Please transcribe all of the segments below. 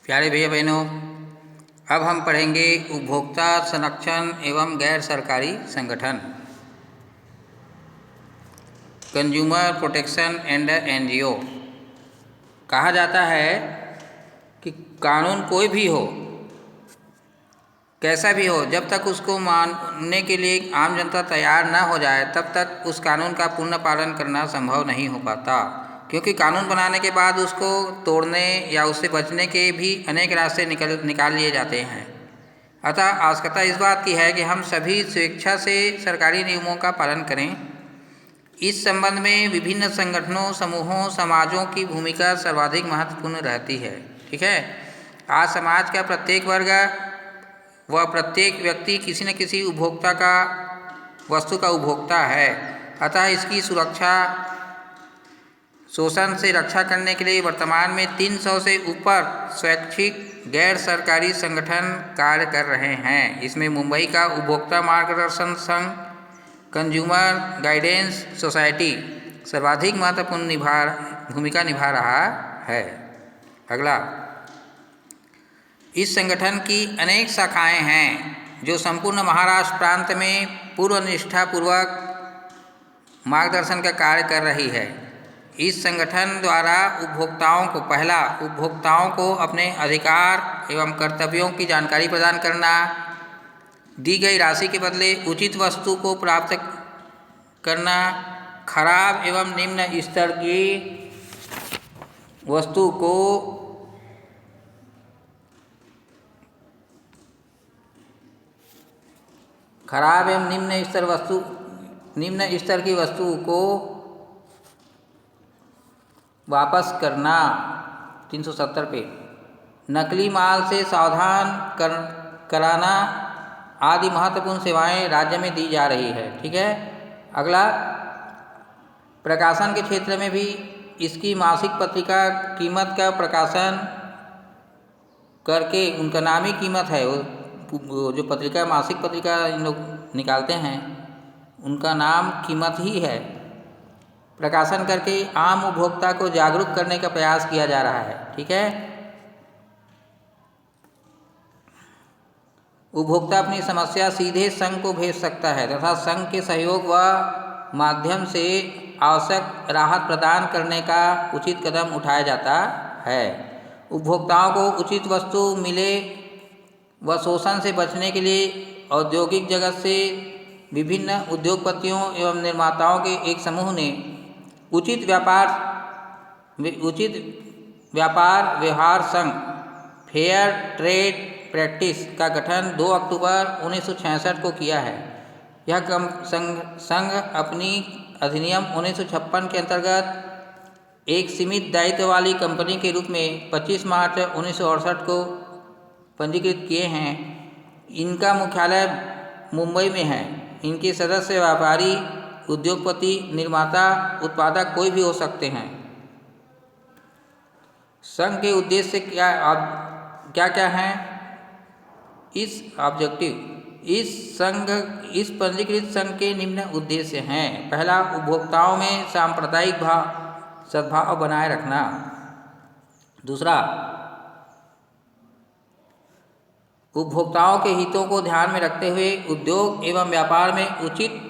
प्यारे भैया बहनों, अब हम पढ़ेंगे उपभोक्ता संरक्षण एवं गैर सरकारी संगठन, कंज्यूमर प्रोटेक्शन एंड एनजीओ। कहा जाता है कि कानून कोई भी हो, कैसा भी हो, जब तक उसको मानने के लिए आम जनता तैयार ना हो जाए तब तक उस कानून का पूर्ण पालन करना संभव नहीं हो पाता। क्योंकि कानून बनाने के बाद उसको तोड़ने या उससे बचने के भी अनेक रास्ते निकाल लिए जाते हैं। अतः आवश्यकता इस बात की है कि हम सभी स्वेच्छा से सरकारी नियमों का पालन करें। इस संबंध में विभिन्न संगठनों, समूहों, समाजों की भूमिका सर्वाधिक महत्वपूर्ण रहती है। ठीक है, आज समाज का प्रत्येक वर्ग व प्रत्येक व्यक्ति किसी न किसी वस्तु का उपभोक्ता है। अतः इसकी सुरक्षा, शोषण से रक्षा करने के लिए वर्तमान में 300 से ऊपर स्वैच्छिक गैर सरकारी संगठन कार्य कर रहे हैं। इसमें मुंबई का उपभोक्ता मार्गदर्शन संघ, कंज्यूमर गाइडेंस सोसाइटी सर्वाधिक महत्वपूर्ण भूमिका निभा रहा है। अगला, इस संगठन की अनेक शाखाएं हैं जो संपूर्ण महाराष्ट्र प्रांत में पूर्व निष्ठापूर्वक मार्गदर्शन का कार्य कर रही है। इस संगठन द्वारा उपभोक्ताओं को अपने अधिकार एवं कर्तव्यों की जानकारी प्रदान करना, दी गई राशि के बदले उचित वस्तु को प्राप्त करना, खराब एवं निम्न स्तर की वस्तु को निम्न स्तर की वस्तु को वापस करना, 370 पे, नकली माल से सावधान कराना आदि महत्वपूर्ण सेवाएं राज्य में दी जा रही है। ठीक है। अगला, प्रकाशन के क्षेत्र में भी इसकी मासिक पत्रिका कीमत का प्रकाशन करके, उनका नाम ही कीमत है, वो जो पत्रिका, मासिक पत्रिका इन लोग निकालते हैं, उनका नाम कीमत ही है। प्रकाशन करके आम उपभोक्ता को जागरूक करने का प्रयास किया जा रहा है। ठीक है। उपभोक्ता अपनी समस्या सीधे संघ को भेज सकता है तथा संघ के सहयोग व माध्यम से आवश्यक राहत प्रदान करने का उचित कदम उठाया जाता है। उपभोक्ताओं को उचित वस्तु मिले व शोषण से बचने के लिए औद्योगिक जगत से विभिन्न उद्योगपतियों एवं निर्माताओं के एक समूह ने उचित व्यापार व्यवहार संघ, फेयर ट्रेड प्रैक्टिस का गठन 2 अक्टूबर 1966 को किया है। यह संघ अपनी अधिनियम 1956 के अंतर्गत एक सीमित दायित्व वाली कंपनी के रूप में 25 मार्च 1968 को पंजीकृत किए हैं। इनका मुख्यालय मुंबई में है। इनके सदस्य व्यापारी, उद्योगपति, निर्माता, उत्पादक कोई भी हो सकते हैं। संघ के उद्देश्य क्या क्या हैं? इस पंजीकृत संघ के निम्न उद्देश्य हैं। पहला, उपभोक्ताओं में सांप्रदायिक सद्भाव बनाए रखना। दूसरा, उपभोक्ताओं के हितों को ध्यान में रखते हुए उद्योग एवं व्यापार में उचित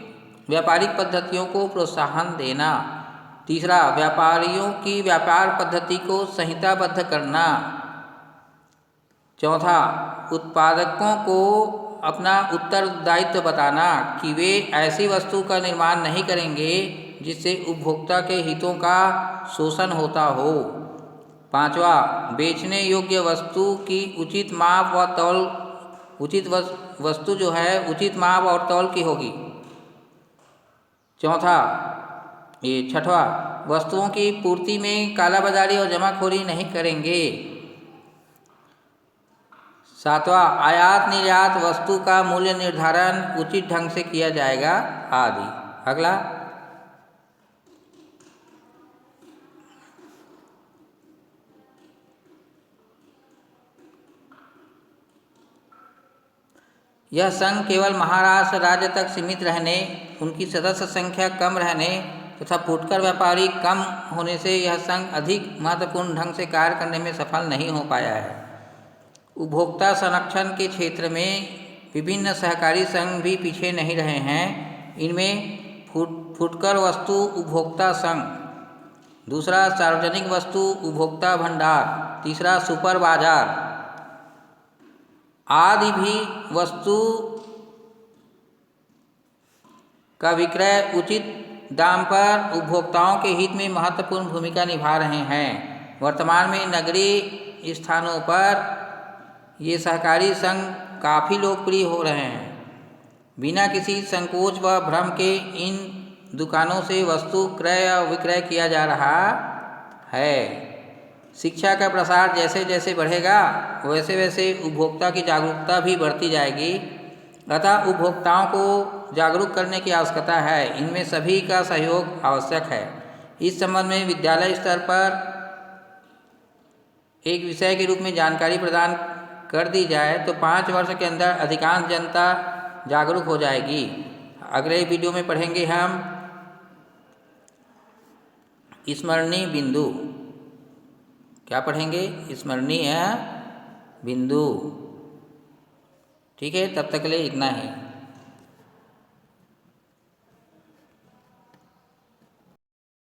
व्यापारिक पद्धतियों को प्रोत्साहन देना। तीसरा, व्यापारियों की व्यापार पद्धति को संहिताबद्ध करना। चौथा, उत्पादकों को अपना उत्तरदायित्व बताना कि वे ऐसी वस्तु का निर्माण नहीं करेंगे जिससे उपभोक्ता के हितों का शोषण होता हो। पांचवा, बेचने योग्य वस्तु की उचित माप व तौल, वस्तु जो है उचित माप और तौल की होगी। छठवा, वस्तुओं की पूर्ति में कालाबाजारी और जमाखोरी नहीं करेंगे। सातवां, आयात निर्यात वस्तु का मूल्य निर्धारण उचित ढंग से किया जाएगा आदि। अगला, यह संघ केवल महाराष्ट्र राज्य तक सीमित रहने, उनकी सदस्य संख्या कम रहने तथा फुटकर व्यापारी कम होने से यह संघ अधिक महत्वपूर्ण ढंग से कार्य करने में सफल नहीं हो पाया है। उपभोक्ता संरक्षण के क्षेत्र में विभिन्न सहकारी संघ भी पीछे नहीं रहे हैं। इनमें फुटकर वस्तु उपभोक्ता संघ, दूसरा सार्वजनिक वस्तु उपभोक्ता भंडार, तीसरा सुपर बाजार आदि भी वस्तु का विक्रय उचित दाम पर उपभोक्ताओं के हित में महत्वपूर्ण भूमिका निभा रहे हैं। वर्तमान में नगरीय स्थानों पर ये सहकारी संघ काफ़ी लोकप्रिय हो रहे हैं। बिना किसी संकोच व भ्रम के इन दुकानों से वस्तु क्रय और विक्रय किया जा रहा है। शिक्षा का प्रसार जैसे जैसे बढ़ेगा वैसे वैसे उपभोक्ता की जागरूकता भी बढ़ती जाएगी। अतः उपभोक्ताओं को जागरूक करने की आवश्यकता है। इनमें सभी का सहयोग आवश्यक है। इस संबंध में विद्यालय स्तर पर एक विषय के रूप में जानकारी प्रदान कर दी जाए तो 5 वर्ष के अंदर अधिकांश जनता जागरूक हो जाएगी। अगले वीडियो में पढ़ेंगे हम स्मरणीय बिंदु। क्या पढ़ेंगे? स्मरणीय बिंदु। ठीक है, तब तक के लिए इतना ही।